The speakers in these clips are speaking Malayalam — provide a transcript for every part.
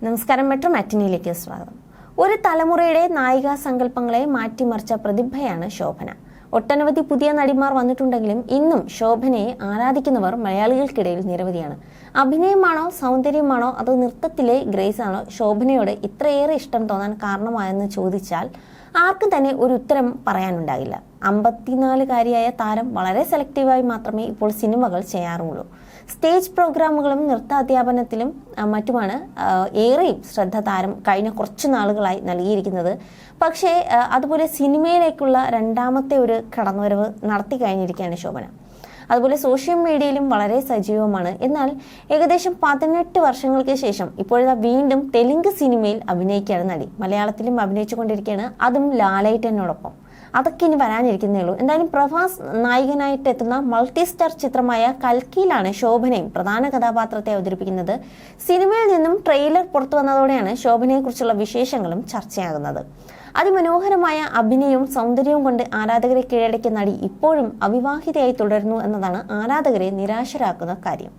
നമസ്കാരം, മെട്രോ മാറ്റിനിയിലേക്ക് സ്വാഗതം. ഒരു തലമുറയുടെ നായികാ സങ്കല്പങ്ങളെ മാറ്റിമറിച്ച പ്രതിഭയാണ് ശോഭന. ഒട്ടനവധി പുതിയ നടിമാർ വന്നിട്ടുണ്ടെങ്കിലും ഇന്നും ശോഭനയെ ആരാധിക്കുന്നവർ മലയാളികൾക്കിടയിൽ നിരവധിയാണ്. അഭിനയമാണോ, സൗന്ദര്യമാണോ, അതോ നൃത്തത്തിലെ ഗ്രേസ് ആണോ ശോഭനയോട് ഇത്രയേറെ ഇഷ്ടം തോന്നാൻ കാരണമായെന്ന് ചോദിച്ചാൽ ആർക്കും തന്നെ ഒരു ഉത്തരം പറയാനുണ്ടാകില്ല. 54-കാരിയായ താരം വളരെ സെലക്റ്റീവായി മാത്രമേ ഇപ്പോൾ സിനിമകൾ ചെയ്യാറുള്ളൂ. സ്റ്റേജ് പ്രോഗ്രാമുകളും നൃത്താധ്യാപനത്തിലും മറ്റുമാണ് ഏറെയും ശ്രദ്ധ താരം കഴിഞ്ഞ കുറച്ചു നാളുകളായി നൽകിയിരിക്കുന്നത്. പക്ഷേ അതുപോലെ സിനിമയിലേക്കുള്ള രണ്ടാമത്തെ ഒരു കടന്നുവരവ് നടത്തി കഴിഞ്ഞിരിക്കുകയാണ് ശോഭന. അതുപോലെ സോഷ്യൽ മീഡിയയിലും വളരെ സജീവമാണ്. എന്നാൽ ഏകദേശം 18 വർഷങ്ങൾക്ക് ശേഷം ഇപ്പോഴത്തെ വീണ്ടും തെലുങ്ക് സിനിമയിൽ അഭിനയിക്കുകയാണ് നടി. മലയാളത്തിലും അഭിനയിച്ചു കൊണ്ടിരിക്കുകയാണ്, അതും ലാലേട്ടനോടൊപ്പം. അതൊക്കെ ഇനി വരാനിരിക്കുന്നേ ഉള്ളൂ. എന്തായാലും പ്രഭാസ് നായകനായിട്ട് എത്തുന്ന മൾട്ടി സ്റ്റാർ ചിത്രമായ കൽക്കിയിലാണ് ശോഭനയും പ്രധാന കഥാപാത്രത്തെ അവതരിപ്പിക്കുന്നത്. സിനിമയിൽ നിന്നും ട്രെയിലർ പുറത്തു വന്നതോടെയാണ് ശോഭനയെക്കുറിച്ചുള്ള വിശേഷങ്ങളും ചർച്ചയാകുന്നത്. അതിമനോഹരമായ അഭിനയവും സൗന്ദര്യവും കൊണ്ട് ആരാധകരെ കീഴടക്കിയ നടി ഇപ്പോഴും അവിവാഹിതയായി തുടരുന്നു എന്നതാണ് ആരാധകരെ നിരാശരാക്കുന്ന കാര്യം.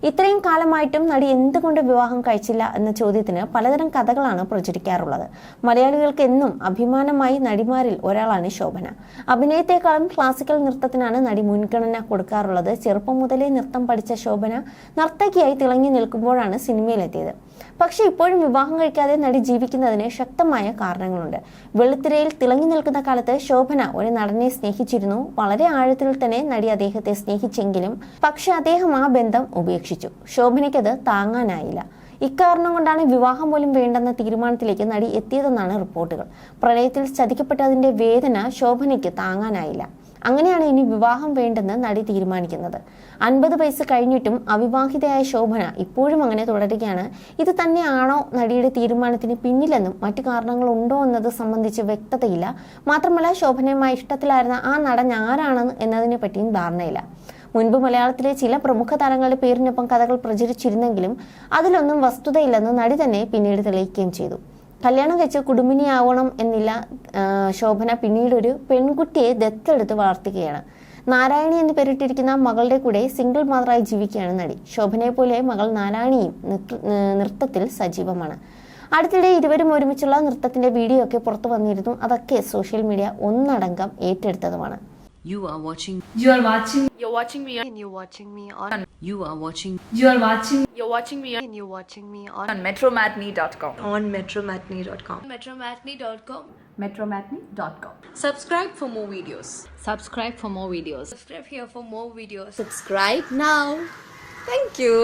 ഇത്രയും കാലമായിട്ടും നടി എന്തുകൊണ്ട് വിവാഹം കഴിച്ചില്ല എന്ന ചോദ്യത്തിന് പലതരം കഥകളാണ് പ്രചരിക്കാറുള്ളത്. മലയാളികൾക്ക് എന്നും അഭിമാനമായി നടിമാരിൽ ഒരാളാണ് ശോഭന. അഭിനയത്തെക്കാളും ക്ലാസിക്കൽ നൃത്തത്തിനാണ് നടി മുൻഗണന കൊടുക്കാറുള്ളത്. ചെറുപ്പം മുതലേ നൃത്തം പഠിച്ച ശോഭന നർത്തകിയായി തിളങ്ങി നിൽക്കുമ്പോഴാണ് സിനിമയിലെത്തിയത്. പക്ഷെ ഇപ്പോഴും വിവാഹം കഴിക്കാതെ നടി ജീവിക്കുന്നതിന് ശക്തമായ കാരണങ്ങളുണ്ട്. വെള്ളിത്തിരയിൽ തിളങ്ങി നിൽക്കുന്ന കാലത്ത് ശോഭന ഒരു നടനെ സ്നേഹിച്ചിരുന്നു. വളരെ ആഴത്തിൽ തന്നെ നടി അദ്ദേഹത്തെ സ്നേഹിച്ചെങ്കിലും പക്ഷെ അദ്ദേഹം ആ ബന്ധം ഉപേക്ഷിച്ചു. ശോഭനയ്ക്കത് താങ്ങാനായില്ല. ഇക്കാരണം കൊണ്ടാണ് വിവാഹം പോലും വേണ്ടെന്ന തീരുമാനത്തിലേക്ക് നടി എത്തിയതെന്നാണ് റിപ്പോർട്ടുകൾ. പ്രണയത്തിൽ ചതിക്കപ്പെട്ടതിന്റെ വേദന ശോഭനയ്ക്ക് താങ്ങാനായില്ല. അങ്ങനെയാണ് ഇനി വിവാഹം വേണ്ടെന്ന് നടി തീരുമാനിക്കുന്നത്. 50 വയസ്സ് കഴിഞ്ഞിട്ടും അവിവാഹിതയായ ശോഭന ഇപ്പോഴും അങ്ങനെ തുടരുകയാണ്. ഇത് തന്നെയാണോ നടിയുടെ തീരുമാനത്തിന് പിന്നിലെന്നും മറ്റു കാരണങ്ങളുണ്ടോ എന്നത് സംബന്ധിച്ച് വ്യക്തതയില്ല. മാത്രമല്ല, ശോഭനയുമായി ഇഷ്ടത്തിലായിരുന്ന ആ നടൻ ആരാണ് എന്നതിനെ പറ്റിയും ധാരണയില്ല. മുൻപ് മലയാളത്തിലെ ചില പ്രമുഖ താരങ്ങളുടെ പേരിനൊപ്പം കഥകൾ പ്രചരിച്ചിരുന്നെങ്കിലും അതിലൊന്നും വസ്തുതയില്ലെന്ന് നടി തന്നെ പിന്നീട് തെളിയിക്കുകയും ചെയ്തു. കല്യാണം കഴിച്ച് കുടുംബിനിയാവണം എന്നില്ല. ശോഭന പിന്നീട് ഒരു പെൺകുട്ടിയെ ദത്തെടുത്ത് വളർത്തുകയാണ്. നാരായണി എന്ന് പേരിട്ടിരിക്കുന്ന മകളുടെ കൂടെ സിംഗിൾ മദറായി ജീവിക്കുകയാണ് നടി. ശോഭനയെ പോലെ മകൾ നാരായണിയും നൃത്തത്തിൽ സജീവമാണ്. അടുത്തിടെ ഇരുവരും ഒരുമിച്ചുള്ള നൃത്തത്തിന്റെ വീഡിയോ ഒക്കെ പുറത്തു വന്നിരുന്നു. അതൊക്കെ സോഷ്യൽ മീഡിയ ഒന്നടങ്കം ഏറ്റെടുത്തതുമാണ്. You are watching me You're watching me on metromatney.com. metromatney.com. Subscribe for more videos. Subscribe here for more videos. Subscribe now. Thank you.